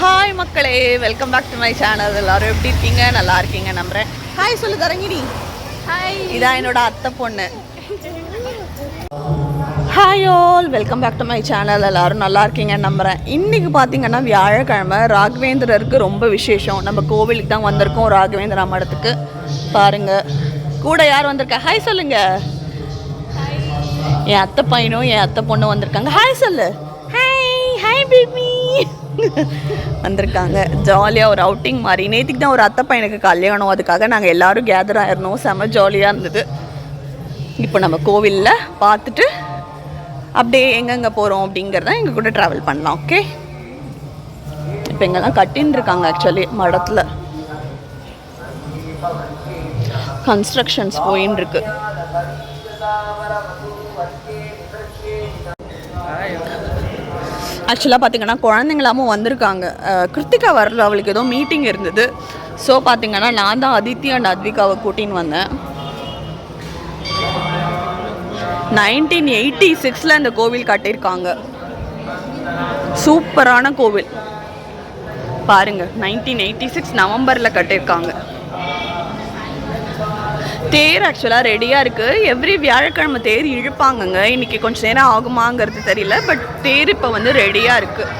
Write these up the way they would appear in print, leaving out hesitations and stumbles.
Hi மக்களே, welcome back to my channel. எல்லோரும் எப்படி இருக்கீங்க? நல்லா இருக்கீங்க நம்புகிறேன். ஹாய் சொல்லு தரங்கிடி. ஹாய், இதான் என்னோட அத்தை பொண்ணு. Hi all, welcome back to my channel. எல்லோரும் நல்லா இருக்கீங்கன்னு நம்புகிறேன். இன்றைக்கி பார்த்தீங்கன்னா வியாழக்கிழமை, ராகவேந்திரருக்கு ரொம்ப விசேஷம். நம்ம கோவிலுக்கு தான் வந்திருக்கோம், ராகவேந்திரா மடத்துக்கு. பாருங்கள், கூட யார் வந்திருக்கா? ஹாய் சொல்லுங்கள். என் அத்தை பையனும் என் அத்தை பொண்ணும் வந்திருக்காங்க. ஹாய் சொல்லு. ஹாய் ஹாய் பேபி வந்திருக்காங்க. ஜாலியாக ஒரு அவுட்டிங் மாதிரி. நேற்றுக்கு தான் ஒரு அத்தை பையனுக்கு கல்யாணம், அதுக்காக நாங்கள் எல்லோரும் கேதர் ஆகிருந்தோம். செம்ம ஜாலியாக இருந்தது. இப்போ நம்ம கோவிலில் பார்த்துட்டு அப்படியே எங்கெங்கே போகிறோம் அப்படிங்கிறத எங்கள் கூட ட்ராவல் பண்ணலாம். ஓகே, இப்போ எங்கெல்லாம் கட்டின்னு இருக்காங்க. ஆக்சுவலி மடத்தில் கன்ஸ்ட்ரக்ஷன்ஸ் போயின்னு இருக்கு. ஆக்சுவலாக பார்த்திங்கன்னா குழந்தைங்களாமும் வந்திருக்காங்க. கிருத்திகா வரல, அவளுக்கு ஏதோ மீட்டிங் இருந்தது. ஸோ பார்த்திங்கன்னா நான் தான் அதித்தி அண்ட் அத்விகாவை கூட்டின்னு வந்தேன். 1986 இந்த கோவில் கட்டியிருக்காங்க. சூப்பரான கோவில் பாருங்கள். 1986 நவம்பரில் கட்டியிருக்காங்க. தேர் ஆக்சுவலாக ரெடியாக இருக்குது. எவ்ரி வியாழக்கிழமை தேர் இழுப்பாங்கங்க. இன்றைக்கி கொஞ்சம் நேரம் ஆகுமாங்கிறது தெரியல, பட் தேர் இப்போ வந்து ரெடியாக இருக்குது.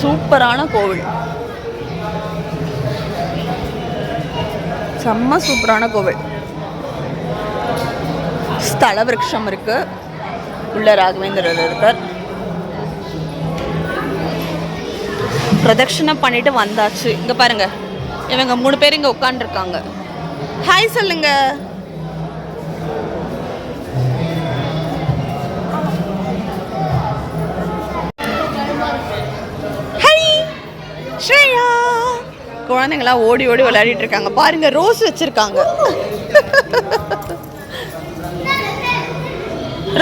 சூப்பரான கோவில், செம்ம சூப்பரான கோவில். ஸ்தல விருட்சம் இருக்குது, உள்ள ராகவேந்திரர் இருக்கார். பிரதட்சணை பண்ணிட்டு வந்தாச்சு. இங்கே பாருங்க, இவங்க 3 பேர் இங்கே உட்காந்துருக்காங்க. ஹாய் சொல்லுங்க. ஹாய் ஸ்ரேயா. குழந்தைங்களாம் ஓடி ஓடி விளையாடிட்டு இருக்காங்க. பாருங்க, ரோஸ் வச்சிருக்காங்க.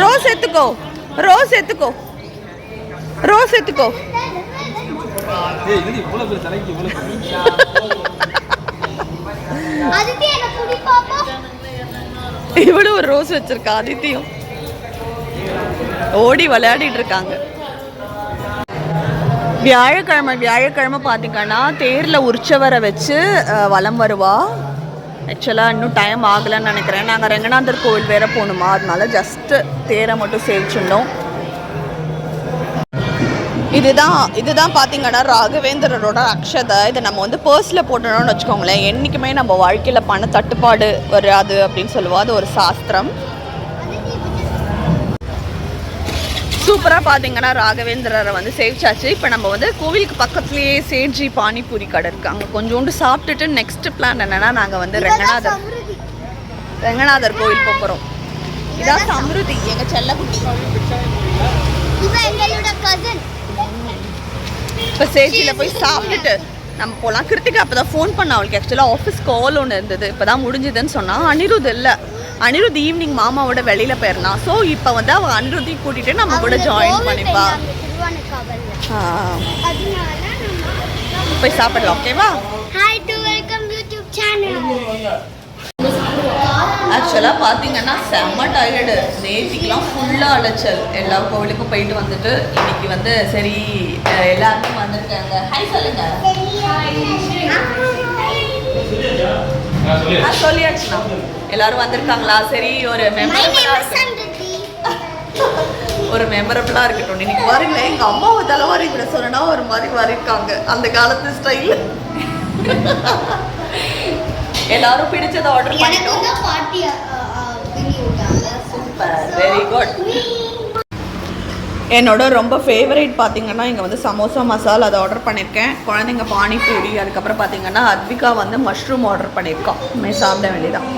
ரோஸ் எடுத்துக்கோ, ரோஸ் எடுத்துக்கோ, ரோஸ் எடுத்துக்கோ. இவ்வளவு ஒரு ரோஸ் வச்சிருக்கா. அதித்தியும் ஓடி விளையாடிட்டு இருக்காங்க. வியாழக்கிழமை பார்த்தீங்கன்னா தேரில் உற்சவரை வச்சு வலம் வருவா. ஆக்சுவலாக இன்னும் டைம் ஆகலைன்னு நினைக்கிறேன். நாங்கள் ரெங்கநாதர் கோவில் வேற போகணுமா, அதனால ஜஸ்ட்டு தேரை மட்டும் சேவிச்சுட்டோம். இதுதான் பார்த்தீங்கன்னா ராகவேந்திரரோட அக்ஷதை. இதை நம்ம வந்து பர்ஸில் போட்டணும்னு வச்சுக்கோங்களேன், என்றைக்குமே நம்ம வாழ்க்கையில் பண தட்டுப்பாடு வராது அப்படின்னு சொல்லுவோம். அது ஒரு சாஸ்திரம். சூப்பராக பார்த்தீங்கன்னா ராகவேந்திரரை வந்து சேவிச்சாச்சு. இப்போ நம்ம வந்து கோவிலுக்கு பக்கத்துலேயே சேட்ஜி பானிபூரி கடை இருக்குது. அங்கே கொஞ்சோண்டு சாப்பிட்டுட்டு நெக்ஸ்ட் பிளான் என்னென்னா நாங்கள் வந்து ரெங்கநாதர் கோவில் போகிறோம். இதான் சம்ருதி, எங்கள் செல்லக்குட்டி. இப்போ சேஜியில் போய் சாப்பிட்டுட்டு நம்ம போகலாம். கிருத்திகா அப்போ தான் ஃபோன் பண்ண. அவளுக்கு ஆக்சுவலாக ஆஃபீஸ் கால் ஒன்று இருந்தது, இப்போ தான் முடிஞ்சுதுன்னு சொன்னால். அனிருத் இல்லை, அனிருத் ஈவினிங் மாமாவோட வெளியில் போயிருந்தான். ஸோ இப்போ வந்து அவள் அனிருத்தி கூட்டிகிட்டு நம்ம கூட ஜாயின் பண்ணிப்பா. போய் சாப்பிடலாம். ஓகேவா? ஆக்சுவலாக பார்த்தீங்கன்னா செம்ம டயர்டு. நேற்றுக்கெலாம் ஃபுல்லாக அலைச்சல். எல்லா கோவிலுக்கும் போயிட்டு வந்துட்டு இன்னைக்கு வந்து சரி எல்லாருமே வந்திருக்காங்க. ஹாய் சொல்லுங்க. சொல்லியாச்சுண்ணா எல்லாரும் வந்திருக்காங்களா? சரி, ஒரு மெமரபிளாக இருக்கட்டும். இன்னைக்கு பாருங்களேன், எங்கள் அம்மாவை தலைவாரி இப்படி சொன்னா ஒரு மாதிரி வரைக்காங்க, அந்த காலத்து ஸ்டைல். எல்லாரும் பிடிச்சதை ஆர்டர் பண்ணிட்டோம். Super, very good. என்னோட ரொம்ப ஃபேவரேட் பார்த்தீங்கன்னா இங்கே வந்து சமோசா மசாலா அதை ஆர்டர் பண்ணியிருக்கேன். குழந்தைங்க பானிபூரி, அதுக்கப்புறம் பார்த்தீங்கன்னா அத்விகா வந்து மஷ்ரூம் ஆர்டர் பண்ணியிருக்கோம். இனிமேல் சாப்பிட வேண்டியதான்.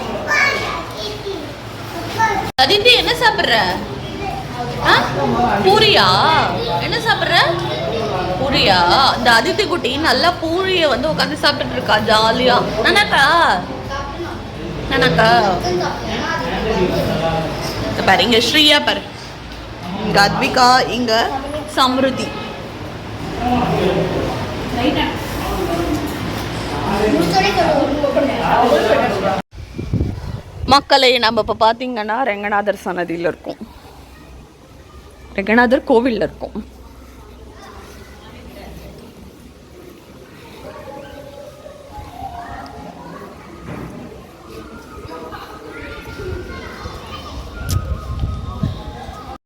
அதித்தி என்ன சாப்பிட்ற? பூரியா? என்ன சாப்பிட்ற? பூரியா? இந்த அதித்தி குட்டி நல்லா பூரியை வந்து உட்காந்து சாப்பிட்டுட்டு இருக்கா ஜாலியா. நானாக்கா பாரு, இங்க ஸ்ரீயா பாரு, இங்க அத்விகா, இங்க சம்ருதி. மக்களை நம்ம இப்போ பார்த்தீங்கன்னா ரெங்கநாதர் சன்னதியில் இருக்கும். ரெங்கநாதர் கோவிலில் இருக்கும்.